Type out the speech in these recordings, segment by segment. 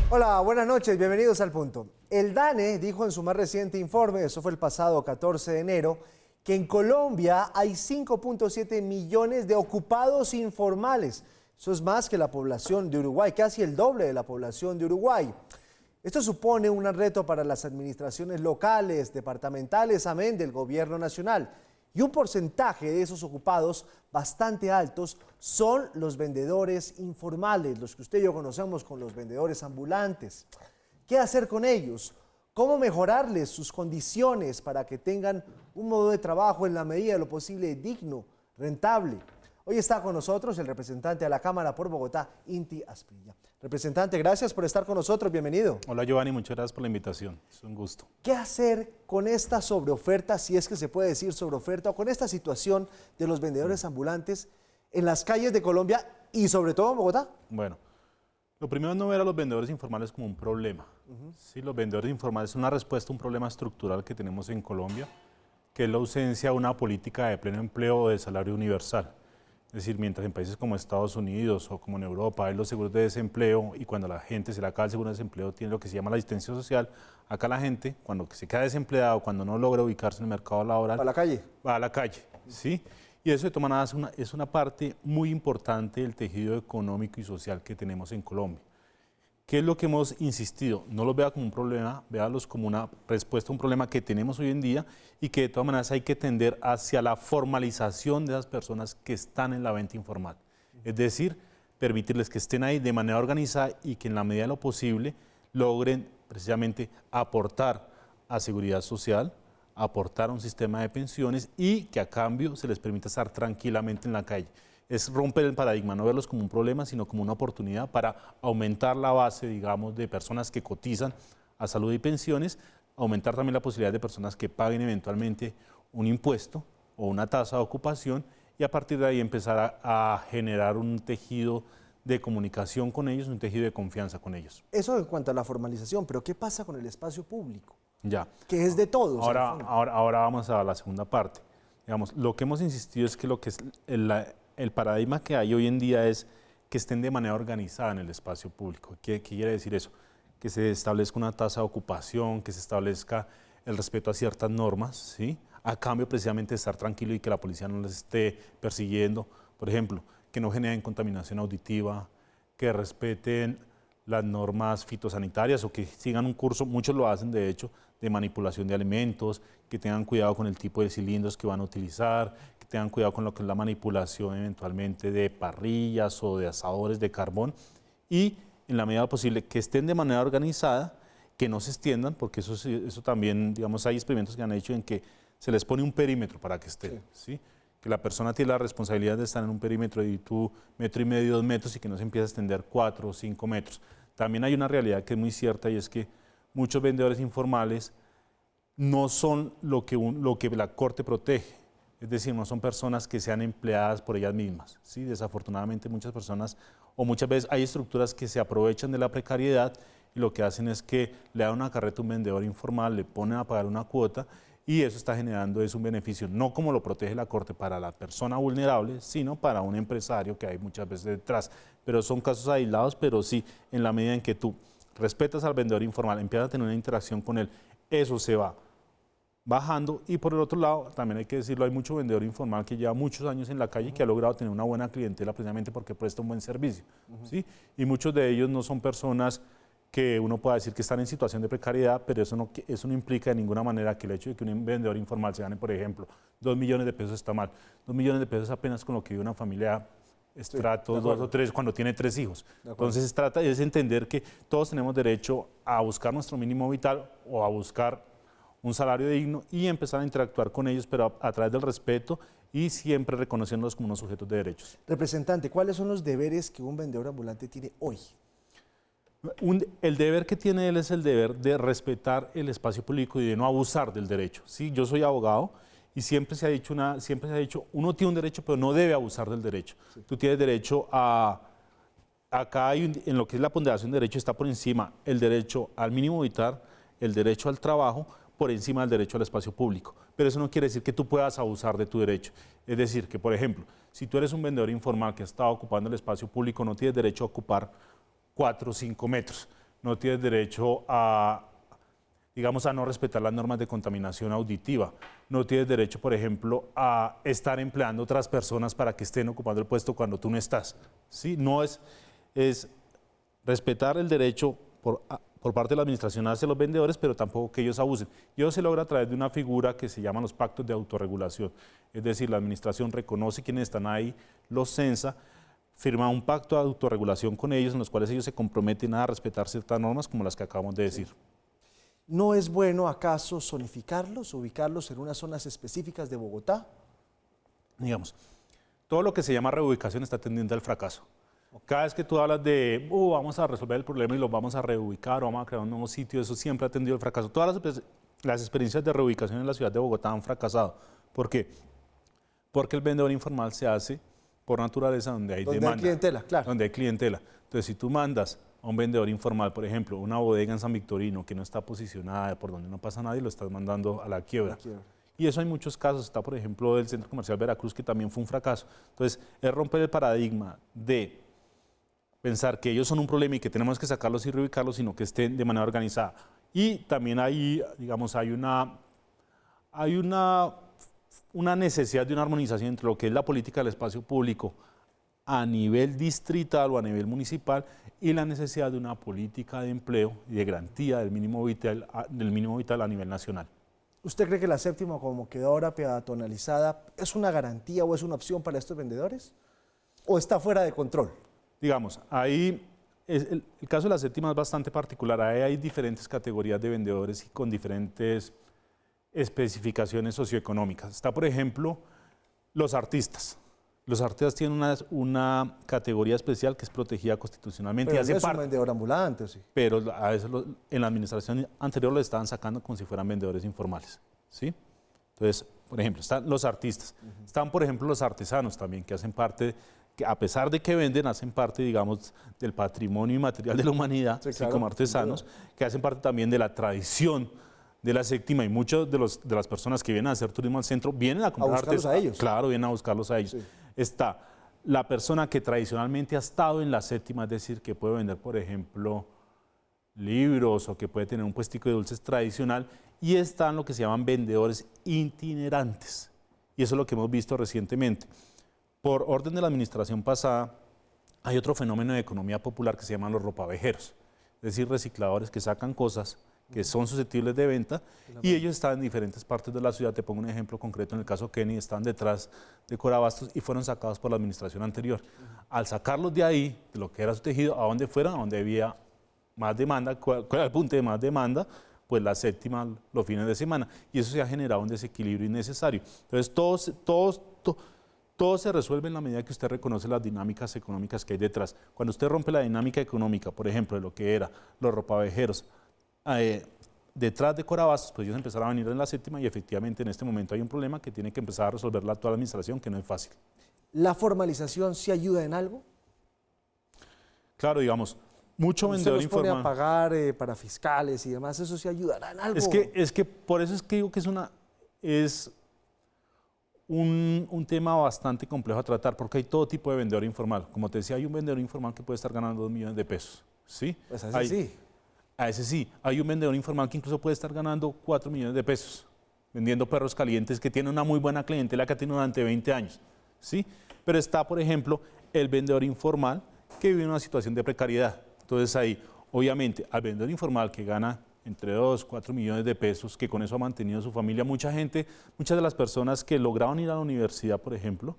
Hola, buenas noches, bienvenidos al Punto. El DANE dijo en su más reciente informe, eso fue el pasado 14 de enero, que en Colombia hay 5.7 millones de ocupados informales. Eso es más que la población de Uruguay, casi el doble de la población de Uruguay. Esto supone un reto para las administraciones locales, departamentales, amén del gobierno nacional. Y un porcentaje de esos ocupados bastante altos son los vendedores informales, los que usted y yo conocemos como los vendedores ambulantes. ¿Qué hacer con ellos? ¿Cómo mejorarles sus condiciones para que tengan un modo de trabajo en la medida de lo posible digno, rentable? Hoy está con nosotros el representante de la Cámara por Bogotá, Inti Asprilla. Representante, gracias por estar con nosotros, bienvenido. Hola Giovanni, muchas gracias por la invitación, es un gusto. ¿Qué hacer con esta sobreoferta, si es que se puede decir sobreoferta, o con esta situación de los vendedores ambulantes en las calles de Colombia y sobre todo en Bogotá? Bueno, lo primero es no ver a los vendedores informales como un problema. Sí, los vendedores informales son una respuesta a un problema estructural que tenemos en Colombia, que es la ausencia de una política de pleno empleo o de salario universal. Es decir, mientras en países como Estados Unidos o como en Europa hay los seguros de desempleo y cuando la gente se le acaba el seguro de desempleo tiene lo que se llama la asistencia social, acá la gente cuando se queda desempleado, cuando no logra ubicarse en el mercado laboral, ¿A la calle? va a la calle, ¿sí? Y eso de todas maneras es una parte muy importante del tejido económico y social que tenemos en Colombia. ¿Qué es lo que hemos insistido? No los vea como un problema, véalos como una respuesta a un problema que tenemos hoy en día y que de todas maneras hay que tender hacia la formalización de esas personas que están en la venta informal. Es decir, permitirles que estén ahí de manera organizada y que en la medida de lo posible logren precisamente aportar a seguridad social, aportar a un sistema de pensiones y que a cambio se les permita estar tranquilamente en la calle. Es romper el paradigma, no verlos como un problema, sino como una oportunidad para aumentar la base, digamos, de personas que cotizan a salud y pensiones, aumentar también la posibilidad de personas que paguen eventualmente un impuesto o una tasa de ocupación y a partir de ahí empezar a generar un tejido de comunicación con ellos, un tejido de confianza con ellos. Eso en cuanto a la formalización, pero ¿qué pasa con el espacio público? Ya. Que es de todos. Ahora vamos a la segunda parte. Digamos, lo que hemos insistido es que lo que es el paradigma que hay hoy en día es que estén de manera organizada en el espacio público. ¿Qué quiere decir eso? Que se establezca una tasa de ocupación, que se establezca el respeto a ciertas normas, ¿sí? A cambio precisamente de estar tranquilo y que la policía no les esté persiguiendo. Por ejemplo, que no generen contaminación auditiva, que respeten las normas fitosanitarias o que sigan un curso, muchos lo hacen de hecho, de manipulación de alimentos, que tengan cuidado con el tipo de cilindros que van a utilizar, que tengan cuidado con lo que es la manipulación eventualmente de parrillas o de asadores de carbón y en la medida posible que estén de manera organizada, que no se extiendan, porque eso también, digamos, hay experimentos que han hecho en que se les pone un perímetro para que estén, ¿sí? Que la persona tiene la responsabilidad de estar en un perímetro de 1,5 metros, 2 metros y que no se empiece a extender 4 o 5 metros. También hay una realidad que es muy cierta y es que muchos vendedores informales no son lo que la Corte protege, es decir, no son personas que sean empleadas por ellas mismas, ¿sí? Desafortunadamente muchas personas o muchas veces hay estructuras que se aprovechan de la precariedad y lo que hacen es que le dan una carreta a un vendedor informal, le ponen a pagar una cuota y eso está generando un beneficio, no como lo protege la Corte para la persona vulnerable, sino para un empresario que hay muchas veces detrás. Pero son casos aislados, pero sí, en la medida en que tú respetas al vendedor informal, empiezas a tener una interacción con él, eso se va bajando. Y por el otro lado, también hay que decirlo, hay mucho vendedor informal que lleva muchos años en la calle y que ha logrado tener una buena clientela precisamente porque presta un buen servicio, ¿sí? Y muchos de ellos no son personas que uno pueda decir que están en situación de precariedad, pero eso no implica de ninguna manera que el hecho de que un vendedor informal se gane, por ejemplo, 2 millones de pesos está mal. 2 millones de pesos apenas con lo que vive una familia estrato 2 o 3 cuando tiene 3 hijos. Entonces trata de entender que todos tenemos derecho a buscar nuestro mínimo vital o a buscar un salario digno y empezar a interactuar con ellos, pero a través del respeto y siempre reconociéndolos como unos sujetos de derechos. Representante, ¿cuáles son los deberes que un vendedor ambulante tiene hoy? El deber que tiene él es el deber de respetar el espacio público y de no abusar del derecho. ¿Sí? Yo soy abogado y siempre se ha dicho, uno tiene un derecho, pero no debe abusar del derecho. Sí. Tú tienes derecho acá en lo que es la ponderación de derecho está por encima el derecho al mínimo vital, el derecho al trabajo, por encima del derecho al espacio público. Pero eso no quiere decir que tú puedas abusar de tu derecho. Es decir, que por ejemplo, si tú eres un vendedor informal que está ocupando el espacio público, no tienes derecho a ocupar 4 o 5 metros. no tienes derecho a, digamos, a no respetar las normas de contaminación auditiva, no tienes derecho, por ejemplo, a estar empleando otras personas para que estén ocupando el puesto cuando tú no estás. ¿Sí? No es respetar el derecho por parte de la administración hacia los vendedores, pero tampoco que ellos abusen. Y eso se logra a través de una figura que se llama los pactos de autorregulación. Es decir, la administración reconoce quienes están ahí, los censa, firma un pacto de autorregulación con ellos en los cuales ellos se comprometen a respetar ciertas normas como las que acabamos de decir. ¿No es bueno acaso zonificarlos, ubicarlos en unas zonas específicas de Bogotá? Digamos, todo lo que se llama reubicación está tendiente al fracaso. Cada vez que tú hablas de vamos a resolver el problema y los vamos a reubicar o vamos a crear un nuevo sitio, eso siempre ha tendido al fracaso. Todas las experiencias de reubicación en la ciudad de Bogotá han fracasado. ¿Por qué? Porque el vendedor informal se hace por naturaleza donde hay demanda. Donde hay clientela, claro. Donde hay clientela. Entonces, si tú mandas a un vendedor informal, por ejemplo, una bodega en San Victorino que no está posicionada, por donde no pasa nadie, lo estás mandando a la quiebra. Y eso hay muchos casos. Está, por ejemplo, el Centro Comercial Veracruz, que también fue un fracaso. Entonces, es romper el paradigma de pensar que ellos son un problema y que tenemos que sacarlos y reubicarlos, sino que estén de manera organizada. Y también ahí, digamos, hay una necesidad de una armonización entre lo que es la política del espacio público a nivel distrital o a nivel municipal y la necesidad de una política de empleo y de garantía del mínimo vital a nivel nacional. ¿Usted cree que la séptima, como quedó ahora peatonalizada, es una garantía o es una opción para estos vendedores? ¿O está fuera de control? Digamos, ahí el caso de la séptima es bastante particular. Ahí hay diferentes categorías de vendedores y con diferentes especificaciones socioeconómicas. Está, por ejemplo, los artistas. Los artistas tienen una categoría especial que es protegida constitucionalmente. Pero y hace no es parte, un vendedor ambulante, ¿sí? Pero a veces en la administración anterior lo estaban sacando como si fueran vendedores informales, ¿sí? Entonces, por ejemplo, están los artistas. Están, por ejemplo, los artesanos también, que hacen parte, que a pesar de que venden, hacen parte, digamos, del patrimonio inmaterial de la humanidad, sí, claro, como artesanos, que hacen parte también de la tradición de la séptima, y muchas de las personas que vienen a hacer turismo al centro vienen a comprar buscarlos a ellos. Claro, vienen a buscarlos a ellos. Sí. Está la persona que tradicionalmente ha estado en la séptima, es decir, que puede vender, por ejemplo, libros o que puede tener un puestico de dulces tradicional, y están lo que se llaman vendedores itinerantes. Y eso es lo que hemos visto recientemente. Por orden de la administración pasada, hay otro fenómeno de economía popular que se llaman los ropavejeros, es decir, recicladores que sacan cosas que son susceptibles de venta y ellos están en diferentes partes de la ciudad. Te pongo un ejemplo concreto, en el caso Kenny, están detrás de Corabastos y fueron sacados por la administración anterior. Al sacarlos de ahí, de lo que era su tejido, ¿a dónde fueron? A donde había más demanda. ¿Cuál era el punto de más demanda? Pues la séptima los fines de semana, y eso se ha generado un desequilibrio innecesario. Entonces, todo se resuelve en la medida que usted reconoce las dinámicas económicas que hay detrás. Cuando usted rompe la dinámica económica, por ejemplo, de lo que era los ropavejeros, detrás de Corabastos, pues ellos empezaron a venir en la séptima y efectivamente en este momento hay un problema que tiene que empezar a resolver la actual administración, que no es fácil. ¿La formalización sí ayuda en algo? Claro, digamos, mucho vendedor informal. ¿Usted los pone a pagar para fiscales y demás? ¿Eso sí ayudará en algo? Es que por eso es que digo que es un tema bastante complejo a tratar, porque hay todo tipo de vendedor informal. Como te decía, hay un vendedor informal que puede estar ganando 2 millones de pesos, ¿sí? Pues a ese sí. A ese sí. Hay un vendedor informal que incluso puede estar ganando 4 millones de pesos, vendiendo perros calientes, que tiene una muy buena clientela que ha tenido durante 20 años, ¿sí? Pero está, por ejemplo, el vendedor informal que vive en una situación de precariedad. Entonces ahí, obviamente, al vendedor informal que gana entre 2, 4 millones de pesos, que con eso ha mantenido su familia, muchas de las personas que lograban ir a la universidad, por ejemplo,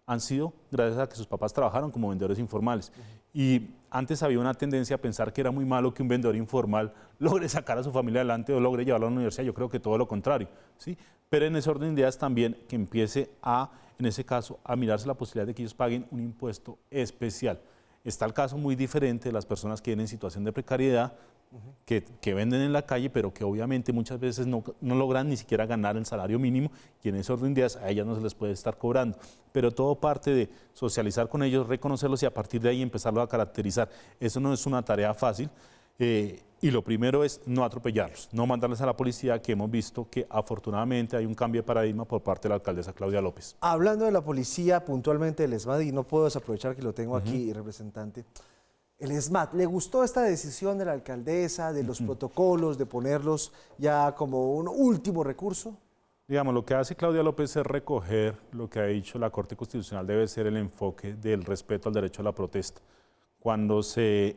han sido gracias a que sus papás trabajaron como vendedores informales. Y antes había una tendencia a pensar que era muy malo que un vendedor informal logre sacar a su familia adelante o logre llevarlo a la universidad. Yo creo que todo lo contrario, ¿sí? Pero en ese orden de ideas también que empiece en ese caso, a mirarse la posibilidad de que ellos paguen un impuesto especial. Está el caso muy diferente de las personas que vienen en situación de precariedad, que venden en la calle, pero que obviamente muchas veces no logran ni siquiera ganar el salario mínimo, y en ese orden de ideas a ellas no se les puede estar cobrando. Pero todo parte de socializar con ellos, reconocerlos y a partir de ahí empezarlos a caracterizar. Eso no es una tarea fácil, y lo primero es no atropellarlos, no mandarles a la policía, que hemos visto que afortunadamente hay un cambio de paradigma por parte de la alcaldesa Claudia López. Hablando de la policía, puntualmente del ESMAD, y no puedo desaprovechar que lo tengo aquí, representante, El SMAT, ¿le gustó esta decisión de la alcaldesa, de los protocolos, de ponerlos ya como un último recurso? Digamos, lo que hace Claudia López es recoger lo que ha dicho la Corte Constitucional debe ser el enfoque del respeto al derecho a la protesta. Cuando se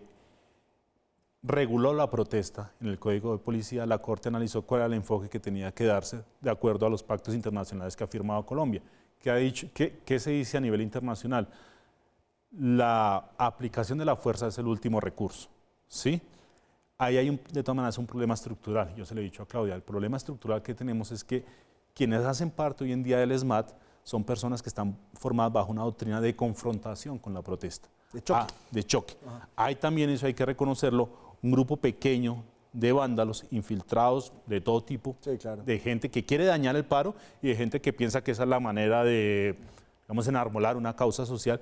reguló la protesta en el Código de Policía, la Corte analizó cuál era el enfoque que tenía que darse de acuerdo a los pactos internacionales que ha firmado Colombia. ¿Qué se dice a nivel internacional? La aplicación de la fuerza es el último recurso, ¿sí? Ahí hay de todas maneras un problema estructural. Yo se lo he dicho a Claudia, el problema estructural que tenemos es que quienes hacen parte hoy en día del SMAT son personas que están formadas bajo una doctrina de confrontación con la protesta. De choque. De choque. Hay también, eso hay que reconocerlo, un grupo pequeño de vándalos infiltrados de todo tipo, Sí, claro. de gente que quiere dañar el paro y de gente que piensa que esa es la manera de, digamos, enarbolar una causa social,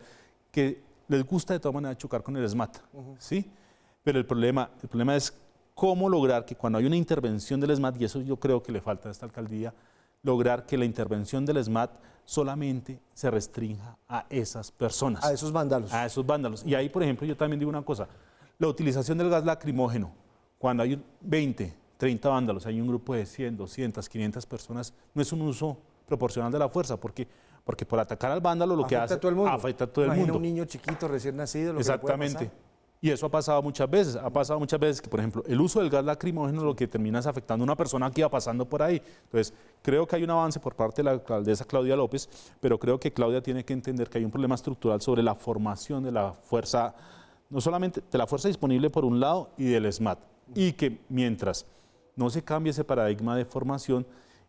que les gusta de todas maneras chocar con el SMAT, ¿sí? Pero el problema es cómo lograr que cuando hay una intervención del SMAT, y eso yo creo que le falta a esta alcaldía, lograr que la intervención del SMAT solamente se restrinja a esas personas. A esos vándalos. A esos vándalos. Y ahí, por ejemplo, yo también digo una cosa, la utilización del gas lacrimógeno, cuando hay 20, 30 vándalos, hay un grupo de 100, 200, 500 personas, no es un uso proporcional de la fuerza, porque por atacar al vándalo lo que hace afecta a todo el mundo. Imagina un niño chiquito recién nacido. Exactamente. Y eso ha pasado muchas veces que, por ejemplo, el uso del gas lacrimógeno lo que termina es afectando a una persona que iba pasando por ahí. Entonces, creo que hay un avance por parte de la alcaldesa Claudia López, pero creo que Claudia tiene que entender que hay un problema estructural sobre la formación de la fuerza, no solamente de la fuerza disponible por un lado y del SMAT, y que mientras no se cambie ese paradigma de formación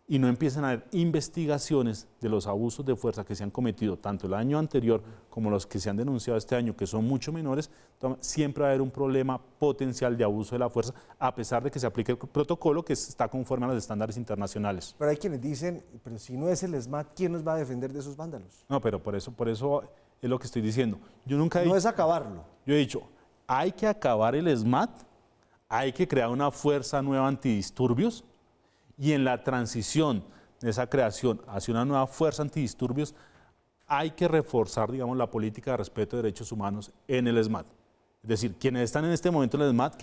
y no empiezan a haber investigaciones de los abusos de fuerza que se han cometido tanto el año anterior como los que se han denunciado este año, que son mucho menores, siempre va a haber un problema potencial de abuso de la fuerza, a pesar de que se aplique el protocolo que está conforme a los estándares internacionales. Pero hay quienes dicen, pero si no es el SMAT, ¿quién nos va a defender de esos vándalos? No, pero por eso es lo que estoy diciendo. Yo nunca he No dicho, es acabarlo. yo he dicho, hay que acabar el SMAT, hay que crear una fuerza nueva antidisturbios, y en la transición de esa creación hacia una nueva fuerza antidisturbios, hay que reforzar, digamos, la política de respeto de derechos humanos en el SMAT. Es decir, quienes están en este momento en el SMAT,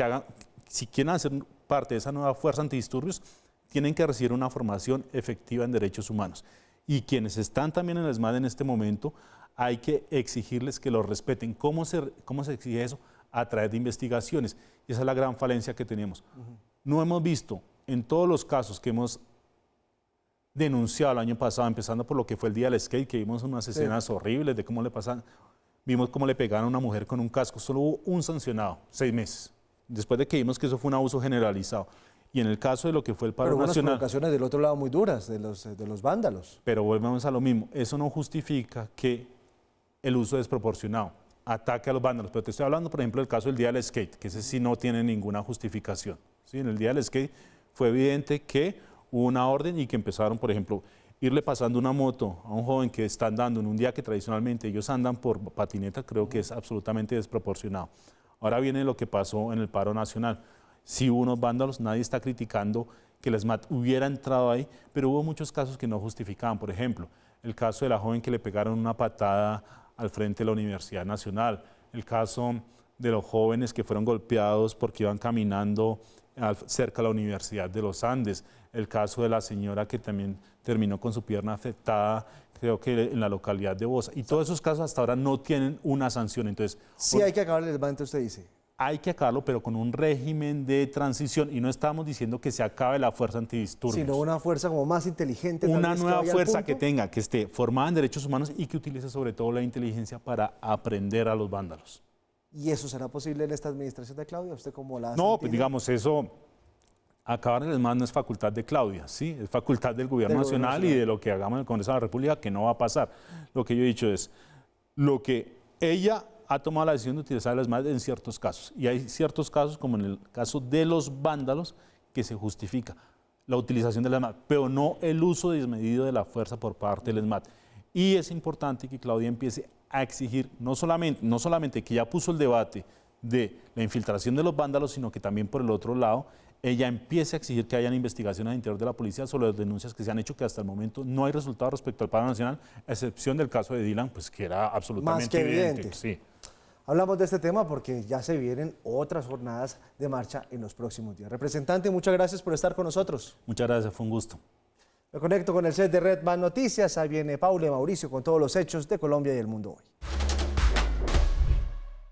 si quieren hacer parte de esa nueva fuerza antidisturbios, tienen que recibir una formación efectiva en derechos humanos. Y quienes están también en el SMAT en este momento, hay que exigirles que los respeten. ¿Cómo se exige eso? A través de investigaciones. Y esa es la gran falencia que tenemos. No hemos visto en todos los casos que hemos denunciado el año pasado, empezando por lo que fue el día del skate, que vimos unas escenas horribles de cómo le pasan, vimos cómo le pegaron a una mujer con un casco, solo hubo un sancionado, 6 meses, después de que vimos que eso fue un abuso generalizado. Y en el caso de lo que fue el paro pero nacional... Pero provocaciones del otro lado muy duras, de los vándalos. Pero volvemos a lo mismo, eso no justifica que el uso desproporcionado ataque a los vándalos, pero te estoy hablando, por ejemplo, del caso del día del skate, que ese sí no tiene ninguna justificación. ¿Sí? En el día del skate fue evidente que hubo una orden y que empezaron, por ejemplo, irle pasando una moto a un joven que está andando en un día que tradicionalmente ellos andan por patineta, creo que es absolutamente desproporcionado. Ahora viene lo que pasó en el paro nacional. Sí hubo unos vándalos, nadie está criticando que el SMAT hubiera entrado ahí, pero hubo muchos casos que no justificaban. Por ejemplo, el caso de la joven que le pegaron una patada al frente de la Universidad Nacional, el caso de los jóvenes que fueron golpeados porque iban caminando cerca de la Universidad de los Andes, el caso de la señora que también terminó con su pierna afectada, creo que en la localidad de Bosa. Y todos esos casos hasta ahora no tienen una sanción. Entonces, sí hay que acabar el SMAT, usted dice. Hay que acabarlo, pero con un régimen de transición. Y no estamos diciendo que se acabe la fuerza antidisturbios. Sino una fuerza como más inteligente. Una nueva fuerza que tenga, que esté formada en derechos humanos y que utilice sobre todo la inteligencia para aprender a los vándalos. ¿Y eso será posible en esta administración de Claudia? ¿Usted cómo la No, pues digamos, eso, acabar el SMAT no es facultad de Claudia, ¿sí? Es facultad del Gobierno Nacional y de lo que hagamos en el Congreso de la República, que no va a pasar. Lo que yo he dicho es, lo que ella ha tomado la decisión de utilizar el SMAT en ciertos casos. Y hay ciertos casos, como en el caso de los vándalos, que se justifica la utilización del SMAT, pero no el uso desmedido de la fuerza por parte del SMAT. Y es importante que Claudia empiece a exigir, no solamente que ya puso el debate de la infiltración de los vándalos, sino que también por el otro lado, ella empiece a exigir que hayan investigaciones al interior de la policía sobre las denuncias que se han hecho, que hasta el momento no hay resultado respecto al paro nacional, a excepción del caso de Dylan, pues que era absolutamente más que evidente. Sí. Hablamos de este tema porque ya se vienen otras jornadas de marcha en los próximos días. Representante, muchas gracias por estar con nosotros. Muchas gracias, fue un gusto. Me conecto con el set de Red Más Noticias. Ahí viene Paula y Mauricio con todos los hechos de Colombia y el mundo hoy.